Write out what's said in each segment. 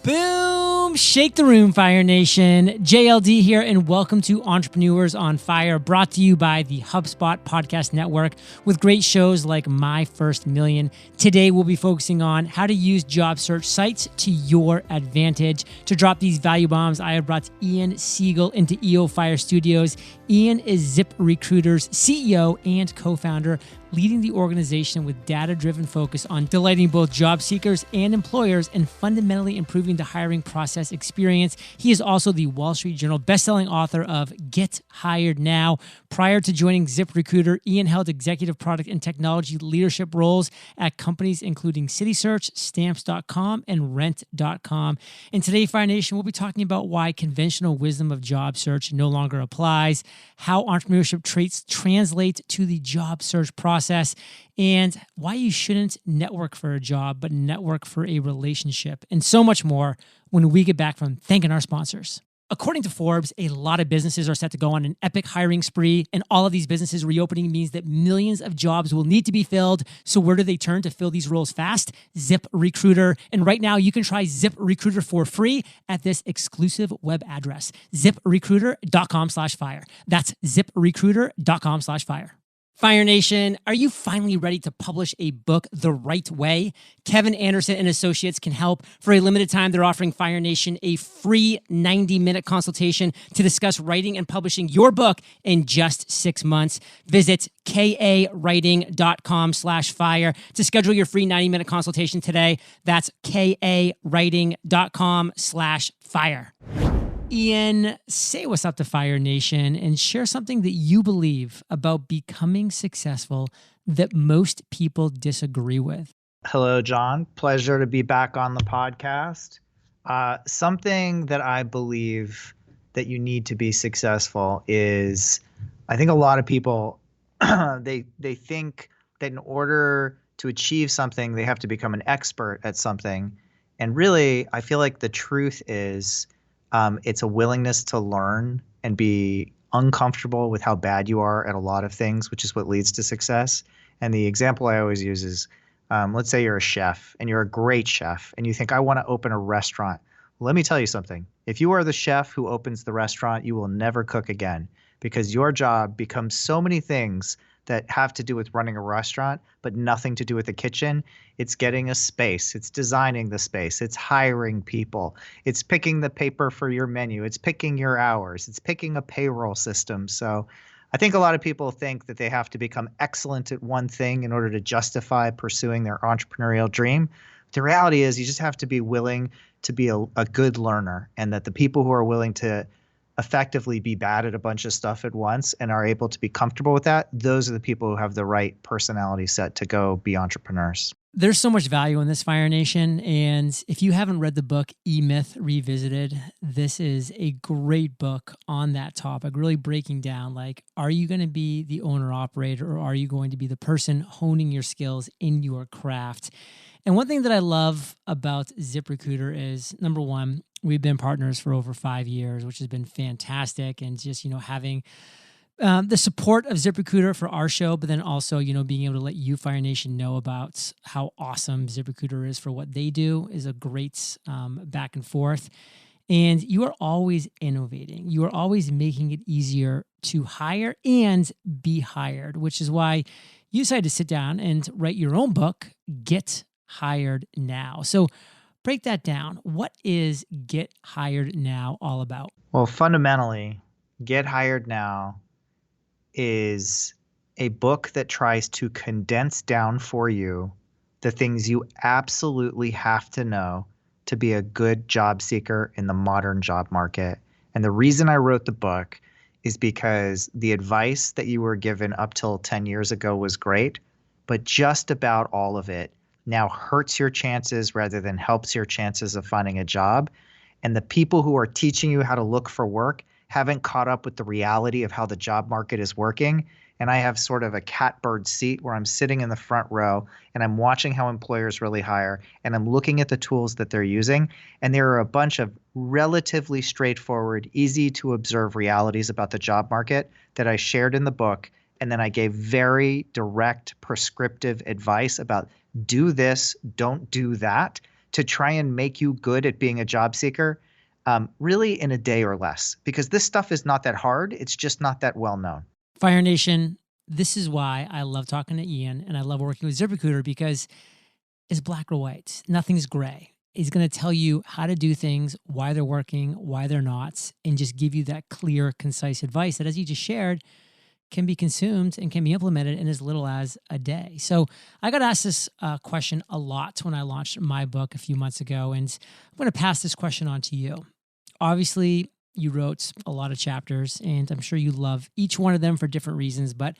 Boom! Shake the room, Fire Nation. JLD here, and welcome to Entrepreneurs on Fire, brought to you by the HubSpot Podcast Network with great shows like My First Million. Today, we'll be focusing on how to use job search sites to your advantage. To drop these value bombs, I have brought Ian Siegel into EO Fire Studios. Ian is ZipRecruiter's CEO and co-founder, leading the organization with data-driven focus on delighting both job seekers and employers and fundamentally improving the hiring process experience. He is also the Wall Street Journal bestselling author of Get Hired Now. Prior to joining ZipRecruiter, Ian held executive product and technology leadership roles at companies including CitySearch, Stamps.com, and Rent.com. And today, Fire Nation, we'll be talking about why conventional wisdom of job search no longer applies, how entrepreneurship traits translate to the job search process, and why you shouldn't network for a job, but network for a relationship, and so much more when we get back from thanking our sponsors. According to Forbes, a lot of businesses are set to go on an epic hiring spree, and all of these businesses reopening means that millions of jobs will need to be filled. So where do they turn to fill these roles fast? ZipRecruiter. And right now, you can try ZipRecruiter for free at this exclusive web address, ZipRecruiter.com/fire. That's ZipRecruiter.com/fire. Fire Nation, are you finally ready to publish a book the right way? Kevin Anderson and Associates can help. For a limited time, they're offering Fire Nation a free 90-minute consultation to discuss writing and publishing your book in just 6 months. Visit kawriting.com/fire to schedule your free 90-minute consultation today. That's kawriting.com/fire. Ian, say what's up to Fire Nation and share something that you believe about becoming successful that most people disagree with. Hello, John. Pleasure to be back on the podcast. Something that I believe that you need to be successful is, I think a lot of people, they think that in order to achieve something, they have to become an expert at something. And really, I feel like the truth is, it's a willingness to learn and be uncomfortable with how bad you are at a lot of things, which is what leads to success. And the example I always use is, let's say you're a chef and you're a great chef and you think, I want to open a restaurant. Well, let me tell you something. If you are the chef who opens the restaurant, you will never cook again, because your job becomes so many things that have to do with running a restaurant, but nothing to do with the kitchen. It's getting a space. It's designing the space. It's hiring people. It's picking the paper for your menu. It's picking your hours. It's picking a payroll system. So I think a lot of people think that they have to become excellent at one thing in order to justify pursuing their entrepreneurial dream. The reality is you just have to be willing to be a good learner, and that the people who are willing to effectively be bad at a bunch of stuff at once and are able to be comfortable with that, those are the people who have the right personality set to go be entrepreneurs. There's so much value in this, Fire Nation. And if you haven't read the book E-Myth Revisited, this is a great book on that topic, really breaking down, like, are you going to be the owner operator, or are you going to be the person honing your skills in your craft? And one thing that I love about ZipRecruiter is, number one, we've been partners for over 5 years, which has been fantastic. And just, having the support of ZipRecruiter for our show, but then also, being able to let you, Fire Nation, know about how awesome ZipRecruiter is for what they do is a great back and forth. And you are always innovating. You are always making it easier to hire and be hired, which is why you decided to sit down and write your own book, Get Hired Now. So break that down. What is Get Hired Now all about? Well, fundamentally, Get Hired Now is a book that tries to condense down for you the things you absolutely have to know to be a good job seeker in the modern job market. And the reason I wrote the book is because the advice that you were given up till 10 years ago was great, but just about all of it now hurts your chances rather than helps your chances of finding a job. And the people who are teaching you how to look for work haven't caught up with the reality of how the job market is working. And I have sort of a catbird seat where I'm sitting in the front row and I'm watching how employers really hire, and I'm looking at the tools that they're using. And there are a bunch of relatively straightforward, easy to observe realities about the job market that I shared in the book. And then I gave very direct prescriptive advice about do this, don't do that, to try and make you good at being a job seeker, really in a day or less, because this stuff is not that hard. It's just not that well known. Fire Nation, this is why I love talking to Ian and I love working with ZipRecruiter, because it's black or white. Nothing's gray. He's going to tell you how to do things, why they're working, why they're not, and just give you that clear, concise advice that, as you just shared, can be consumed and can be implemented in as little as a day. So I got asked this question a lot when I launched my book a few months ago, and I'm going to pass this question on to you. Obviously, you wrote a lot of chapters, and I'm sure you love each one of them for different reasons, but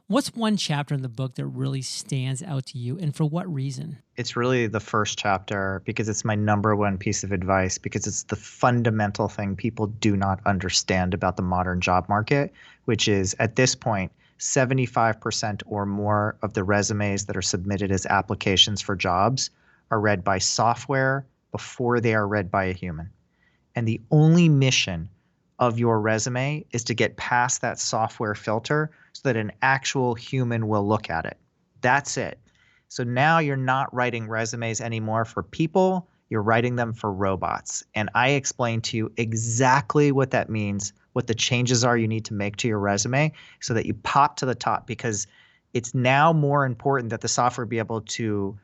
what's one chapter in the book that really stands out to you, and for what reason? It's really the first chapter, because it's my number one piece of advice, because it's the fundamental thing people do not understand about the modern job market, which is, at this point, 75% or more of the resumes that are submitted as applications for jobs are read by software before they are read by a human. And the only mission of your resume is to get past that software filter so that an actual human will look at it. That's it. So now you're not writing resumes anymore for people, you're writing them for robots. And I explained to you exactly what that means, what the changes are you need to make to your resume so that you pop to the top, because it's now more important that the software be able to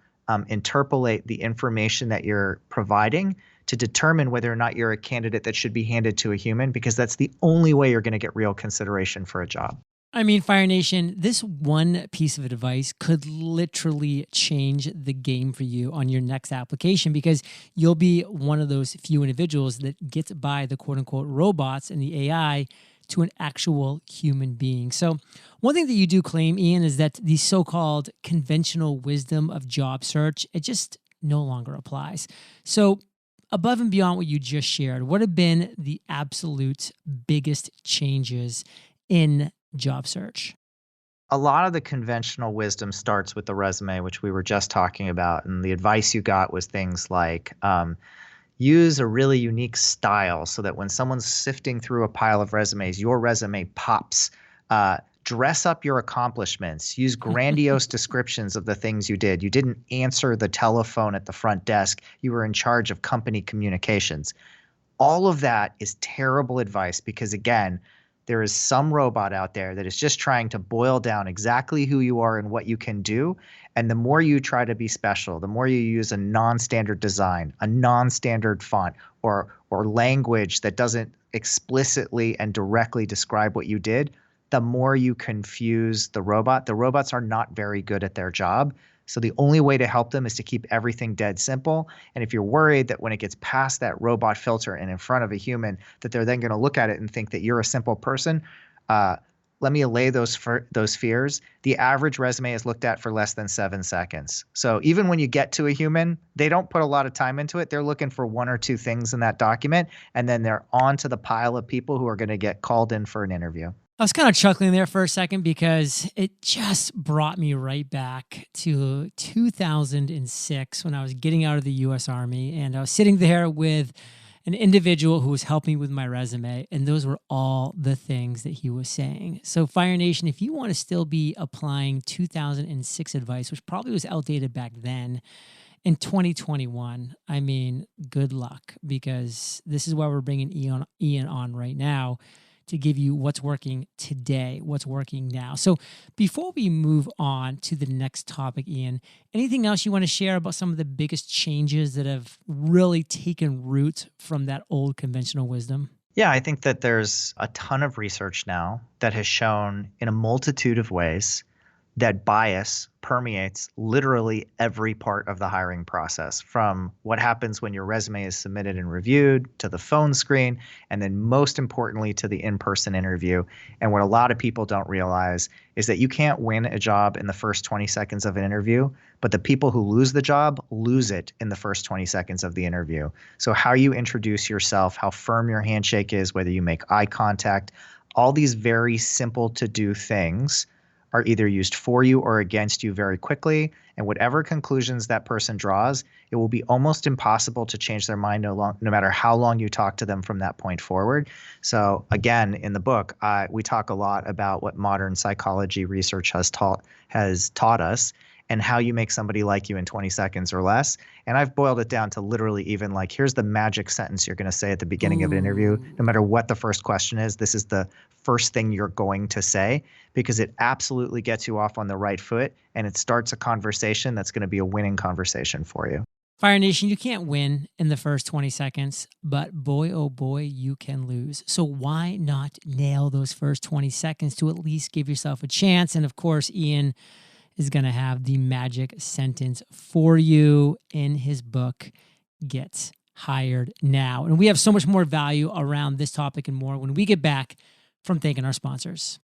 interpolate the information that you're providing to determine whether or not you're a candidate that should be handed to a human, because that's the only way you're going to get real consideration for a job. I mean, Fire Nation, this one piece of advice could literally change the game for you on your next application, because you'll be one of those few individuals that gets by the quote unquote robots and the AI to an actual human being. So one thing that you do claim, Ian, is that the so-called conventional wisdom of job search, it just no longer applies. So above and beyond what you just shared, what have been the absolute biggest changes in job search? A lot of the conventional wisdom starts with the resume, which we were just talking about. And the advice you got was things like use a really unique style so that when someone's sifting through a pile of resumes, your resume pops. Dress up your accomplishments. Use grandiose descriptions of the things you did. You didn't answer the telephone at the front desk. You were in charge of company communications. All of that is terrible advice, because, again, there is some robot out there that is just trying to boil down exactly who you are and what you can do. And the more you try to be special, the more you use a non-standard design, a non-standard font, or language that doesn't explicitly and directly describe what you did, the more you confuse the robot. The robots are not very good at their job. So the only way to help them is to keep everything dead simple. And if you're worried that when it gets past that robot filter and in front of a human, that they're then going to look at it and think that you're a simple person, let me allay those fears. The average resume is looked at for less than 7 seconds. So even when you get to a human, they don't put a lot of time into it. They're looking for one or two things in that document, and then they're on to the pile of people who are going to get called in for an interview. I was kind of chuckling there for a second, because it just brought me right back to 2006 when I was getting out of the U.S. Army, and I was sitting there with an individual who was helping me with my resume, and those were all the things that he was saying. So Fire Nation, if you want to still be applying 2006 advice, which probably was outdated back then, in 2021, I mean, good luck, because this is why we're bringing Ian on right now, to give you what's working today, what's working now. So before we move on to the next topic, Ian, anything else you want to share about some of the biggest changes that have really taken root from that old conventional wisdom? Yeah, I think that there's a ton of research now that has shown in a multitude of ways that bias permeates literally every part of the hiring process, from what happens when your resume is submitted and reviewed, to the phone screen, and then most importantly to the in-person interview. And what a lot of people don't realize is that you can't win a job in the first 20 seconds of an interview, but the people who lose the job lose it in the first 20 seconds of the interview. So how you introduce yourself, how firm your handshake is, whether you make eye contact, all these very simple to do things are either used for you or against you very quickly. And whatever conclusions that person draws, it will be almost impossible to change their mind no matter how long you talk to them from that point forward. So again, in the book, we talk a lot about what modern psychology research has taught us. and how you make somebody like you in 20 seconds or less. And I've boiled it down to literally even like, here's the magic sentence you're going to say at the beginning of an interview. No matter what the first question is, this is the first thing you're going to say, because it absolutely gets you off on the right foot and it starts a conversation that's going to be a winning conversation for you. Fire Nation, you can't win in the first 20 seconds, but boy, oh boy, you can lose. So why not nail those first 20 seconds to at least give yourself a chance? And of course, Ian is going to have the magic sentence for you in his book, Get Hired Now. And we have so much more value around this topic and more when we get back from thanking our sponsors.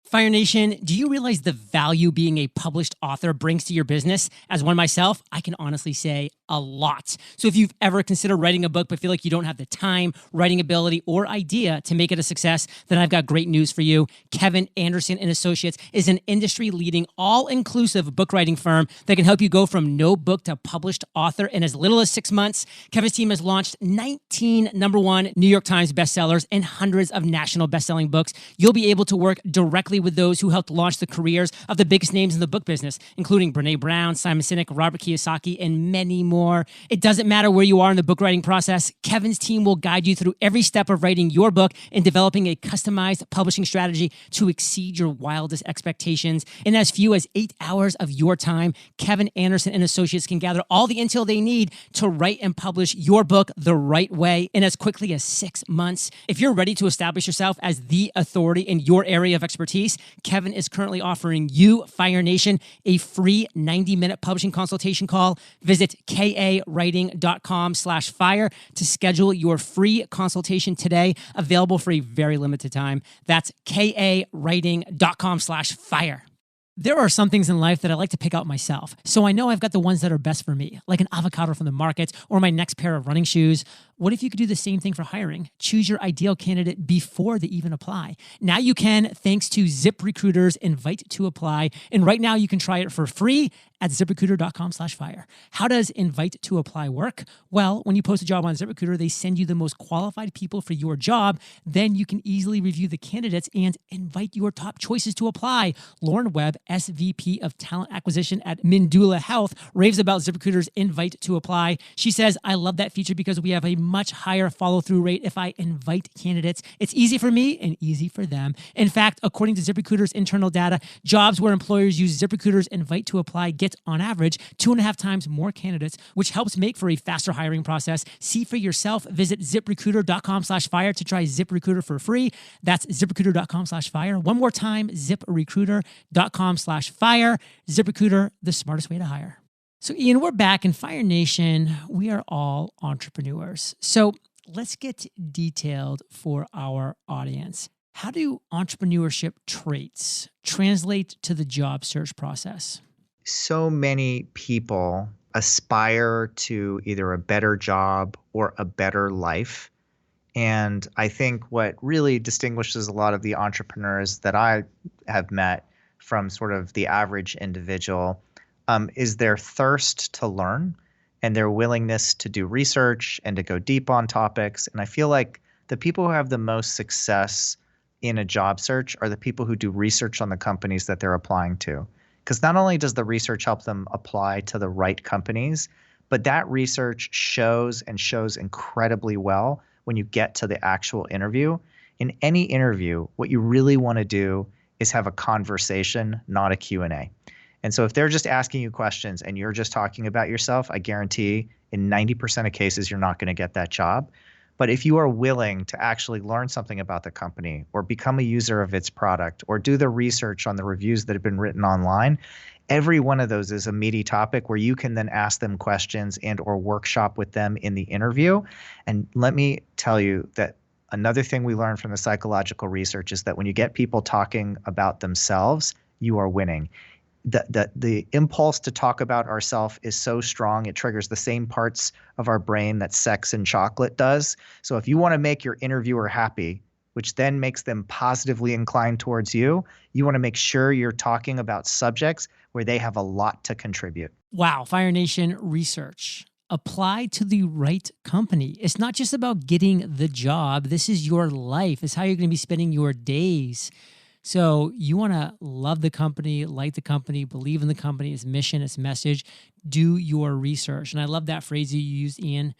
Fire Nation, do you realize the value being a published author brings to your business? As one myself, I can honestly say a lot. So if you've ever considered writing a book but feel like you don't have the time, writing ability, or idea to make it a success, then I've got great news for you. Kevin Anderson and Associates is an industry-leading, all-inclusive book writing firm that can help you go from no book to published author in as little as 6 months. Kevin's team has launched 19 #1 New York Times bestsellers and hundreds of national best-selling books. You'll be able to work directly with those who helped launch the careers of the biggest names in the book business, including Brene Brown, Simon Sinek, Robert Kiyosaki, and many more. It doesn't matter where you are in the book writing process. Kevin's team will guide you through every step of writing your book and developing a customized publishing strategy to exceed your wildest expectations. In as few as 8 hours of your time, Kevin Anderson and Associates can gather all the intel they need to write and publish your book the right way in as quickly as 6 months. If you're ready to establish yourself as the authority in your area of expertise, Kevin is currently offering you, Fire Nation, a free 90-minute publishing consultation call. Visit kawriting.com/fire to schedule your free consultation today, available for a very limited time. That's kawriting.com/fire. There are some things in life that I like to pick out myself, so I know I've got the ones that are best for me, like an avocado from the market or my next pair of running shoes. What if you could do the same thing for hiring? Choose your ideal candidate before they even apply. Now you can, thanks to ZipRecruiter's Invite to Apply. And right now you can try it for free at ZipRecruiter.com/fire. How does Invite to Apply work? Well, when you post a job on ZipRecruiter, they send you the most qualified people for your job. Then you can easily review the candidates and invite your top choices to apply. Lauren Webb, SVP of Talent Acquisition at Mindula Health, raves about ZipRecruiter's Invite to Apply. She says, I love that feature because we have a much higher follow-through rate if I invite candidates. It's easy for me and easy for them. In fact, according to ZipRecruiter's internal data, jobs where employers use ZipRecruiter's Invite to Apply get, on average, 2.5 times more candidates, which helps make for a faster hiring process. See for yourself. Visit ZipRecruiter.com/fire to try ZipRecruiter for free. That's ZipRecruiter.com/fire. One more time, ZipRecruiter.com/fire. ZipRecruiter, the smartest way to hire. So Ian, we're back in Fire Nation. We are all entrepreneurs. So let's get detailed for our audience. How do entrepreneurship traits translate to the job search process? So many people aspire to either a better job or a better life. And I think what really distinguishes a lot of the entrepreneurs that I have met from sort of the average individual is their thirst to learn and their willingness to do research and to go deep on topics. And I feel like the people who have the most success in a job search are the people who do research on the companies that they're applying to. Because not only does the research help them apply to the right companies, but that research shows incredibly well when you get to the actual interview. In any interview, what you really want to do is have a conversation, not a Q&A. And so if they're just asking you questions and you're just talking about yourself, I guarantee in 90% of cases, you're not going to get that job. But if you are willing to actually learn something about the company or become a user of its product or do the research on the reviews that have been written online, every one of those is a meaty topic where you can then ask them questions and or workshop with them in the interview. And let me tell you that another thing we learned from the psychological research is that when you get people talking about themselves, you are winning. The impulse to talk about ourselves is so strong, it triggers the same parts of our brain that sex and chocolate does. So if you want to make your interviewer happy, which then makes them positively inclined towards you, you want to make sure you're talking about subjects where they have a lot to contribute. Wow, Fire Nation research. Apply to the right company. It's not just about getting the job. This is your life. It's how you're going to be spending your days. So you want to love the company, like the company, believe in the company, its mission, its message, do your research. And I love that phrase you used, Ian.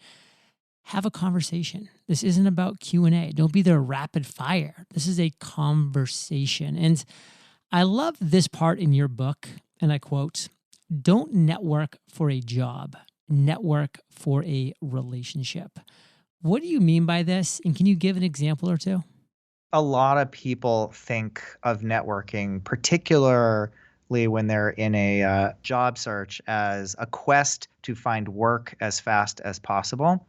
Have a conversation. This isn't about Q&A. Don't be the rapid fire. This is a conversation. And I love this part in your book, and I quote, "Don't network for a job, network for a relationship." What do you mean by this? And can you give an example or two? A lot of people think of networking, particularly when they're in a job search, as a quest to find work as fast as possible.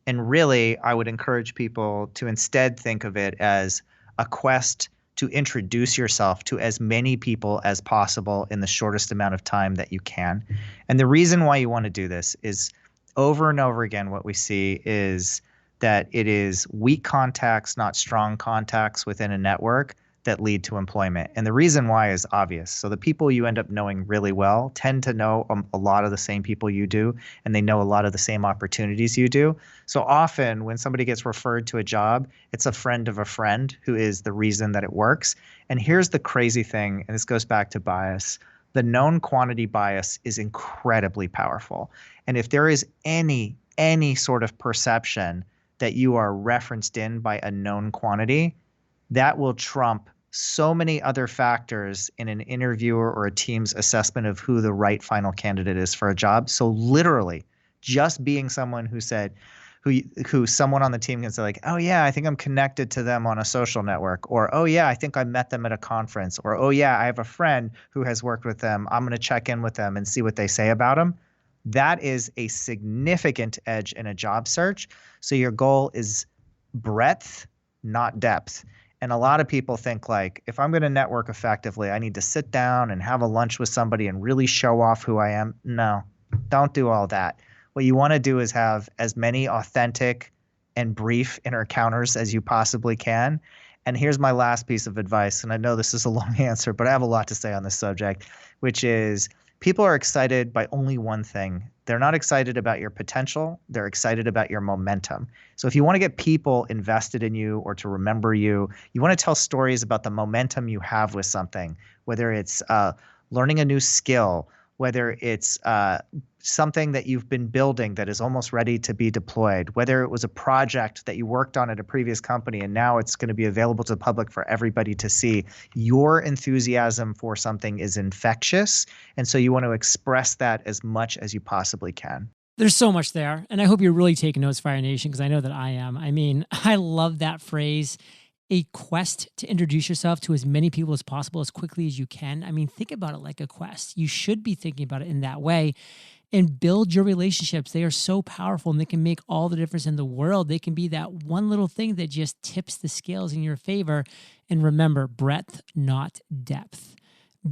And really, I would encourage people to instead think of it as a quest to introduce yourself to as many people as possible in the shortest amount of time that you can. And the reason why you want to do this is over and over again, what we see is that it is weak contacts, not strong contacts within a network that lead to employment. And the reason why is obvious. So the people you end up knowing really well tend to know a lot of the same people you do, and they know a lot of the same opportunities you do. So often when somebody gets referred to a job, it's a friend of a friend who is the reason that it works. And here's the crazy thing, and this goes back to bias. The known quantity bias is incredibly powerful. And if there is any sort of perception that you are referenced in by a known quantity, that will trump so many other factors in an interviewer or a team's assessment of who the right final candidate is for a job. So literally, just being someone who said, who someone on the team can say like, oh yeah, I think I'm connected to them on a social network, or oh yeah, I think I met them at a conference, or oh yeah, I have a friend who has worked with them. I'm going to check in with them and see what they say about them. That is a significant edge in a job search. So your goal is breadth, not depth. And a lot of people think like, if I'm going to network effectively, I need to sit down and have a lunch with somebody and really show off who I am. No, don't do all that. What you want to do is have as many authentic and brief encounters as you possibly can. And here's my last piece of advice. And I know this is a long answer, but I have a lot to say on this subject, which is people are excited by only one thing. They're not excited about your potential. They're excited about your momentum. So if you want to get people invested in you or to remember you, you want to tell stories about the momentum you have with something, whether it's learning a new skill, whether it's something that you've been building that is almost ready to be deployed, whether it was a project that you worked on at a previous company and now it's going to be available to the public for everybody to see. Your enthusiasm for something is infectious, and so you want to express that as much as you possibly can. There's so much there, and I hope you're really taking notes, Fire Nation, because I know that I am. I mean, I love that phrase, a quest to introduce yourself to as many people as possible as quickly as you can. I mean, think about it like a quest. You should be thinking about it in that way. And build your relationships. They are so powerful and they can make all the difference in the world. They can be that one little thing that just tips the scales in your favor. And remember, breadth, not depth.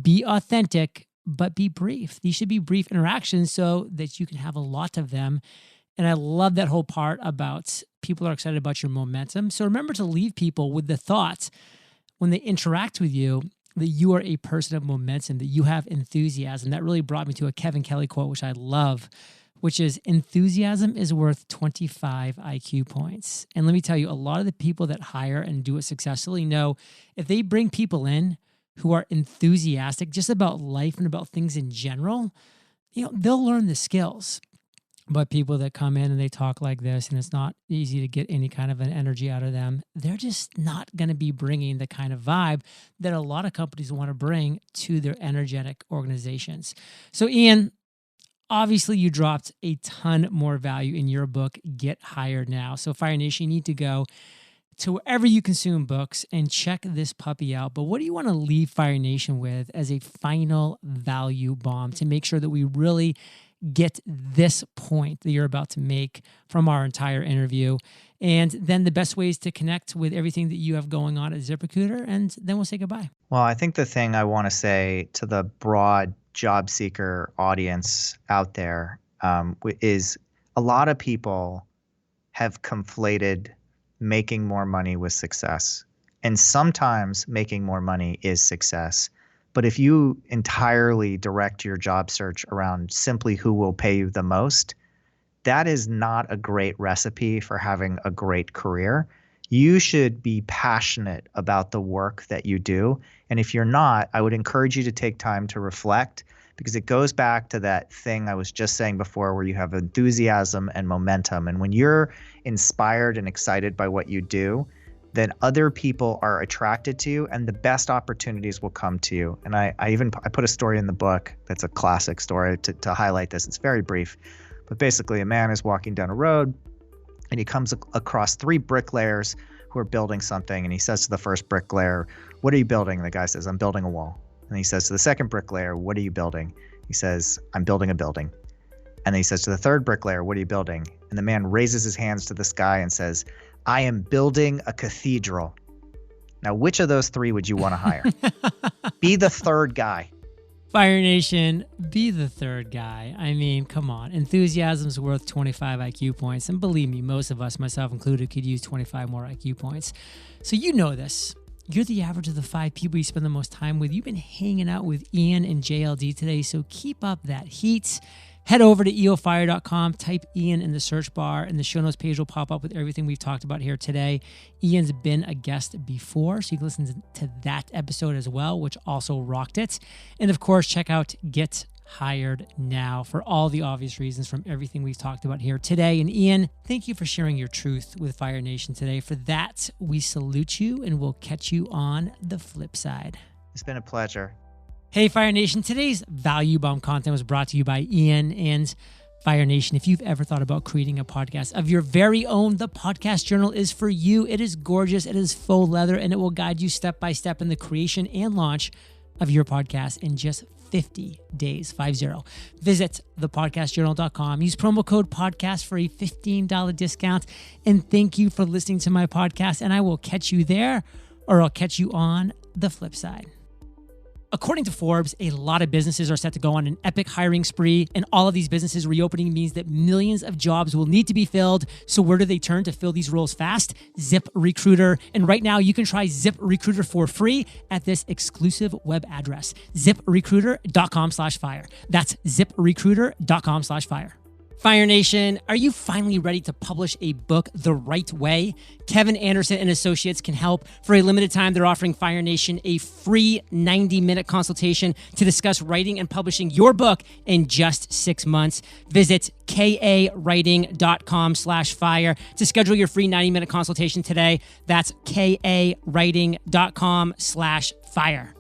Be authentic, but be brief. These should be brief interactions so that you can have a lot of them. And I love that whole part about people are excited about your momentum. So remember to leave people with the thought when they interact with you that you are a person of momentum, that you have enthusiasm. That really brought me to a Kevin Kelly quote, which I love, which is, enthusiasm is worth 25 IQ points. And let me tell you, a lot of the people that hire and do it successfully know if they bring people in who are enthusiastic just about life and about things in general, they'll learn the skills. But people that come in and they talk like this and it's not easy to get any kind of an energy out of them, they're just not going to be bringing the kind of vibe that a lot of companies want to bring to their energetic organizations. So Ian, obviously you dropped a ton more value in your book, Get Hired Now. So Fire Nation, you need to go to wherever you consume books and check this puppy out. But what do you want to leave Fire Nation with as a final value bomb to make sure that we really get this point that you're about to make from our entire interview? And then the best ways to connect with everything that you have going on at ZipRecruiter, and then we'll say goodbye. Well, I think the thing I want to say to the broad job seeker audience out there is a lot of people have conflated making more money with success. And sometimes making more money is success. But if you entirely direct your job search around simply who will pay you the most, that is not a great recipe for having a great career. You should be passionate about the work that you do. And if you're not, I would encourage you to take time to reflect, because it goes back to that thing I was just saying before, where you have enthusiasm and momentum. And when you're inspired and excited by what you do, then other people are attracted to you and the best opportunities will come to you. And I put a story in the book that's a classic story to highlight this. It's very brief, but basically a man is walking down a road and he comes across 3 bricklayers who are building something. And he says to the first bricklayer, "What are you building?" And the guy says, "I'm building a wall." And he says to the second bricklayer, "What are you building?" He says, "I'm building a building." And then he says to the third bricklayer, "What are you building?" And the man raises his hands to the sky and says, "I am building a cathedral." Now, which of those 3 would you want to hire? Be the third guy. Fire Nation, be the third guy. I mean, come on. Enthusiasm's worth 25 IQ points. And believe me, most of us, myself included, could use 25 more IQ points. So you know this. You're the average of the 5 people you spend the most time with. You've been hanging out with Ian and JLD today, so keep up that heat. Head over to eofire.com, type Ian in the search bar, and the show notes page will pop up with everything we've talked about here today. Ian's been a guest before, so you can listen to that episode as well, which also rocked it. And of course, check out Get Hired Now for all the obvious reasons from everything we've talked about here today. And Ian, thank you for sharing your truth with Fire Nation today. For that, we salute you, and we'll catch you on the flip side. It's been a pleasure. Hey, Fire Nation, today's Value Bomb content was brought to you by Ian. And Fire Nation, if you've ever thought about creating a podcast of your very own, the Podcast Journal is for you. It is gorgeous, it is faux leather, and it will guide you step by step in the creation and launch of your podcast in just 50 days, 50. Visit thepodcastjournal.com. Use promo code podcast for a $15 discount. And thank you for listening to my podcast. And I will catch you there, or I'll catch you on the flip side. According to Forbes, a lot of businesses are set to go on an epic hiring spree, and all of these businesses reopening means that millions of jobs will need to be filled. So where do they turn to fill these roles fast? ZipRecruiter. And right now you can try ZipRecruiter for free at this exclusive web address, ziprecruiter.com/fire. That's ziprecruiter.com/fire. Fire Nation, are you finally ready to publish a book the right way? Kevin Anderson and Associates can help. For a limited time, they're offering Fire Nation a free 90-minute consultation to discuss writing and publishing your book in just 6 months. Visit kawriting.com/fire to schedule your free 90-minute consultation today. That's kawriting.com/fire.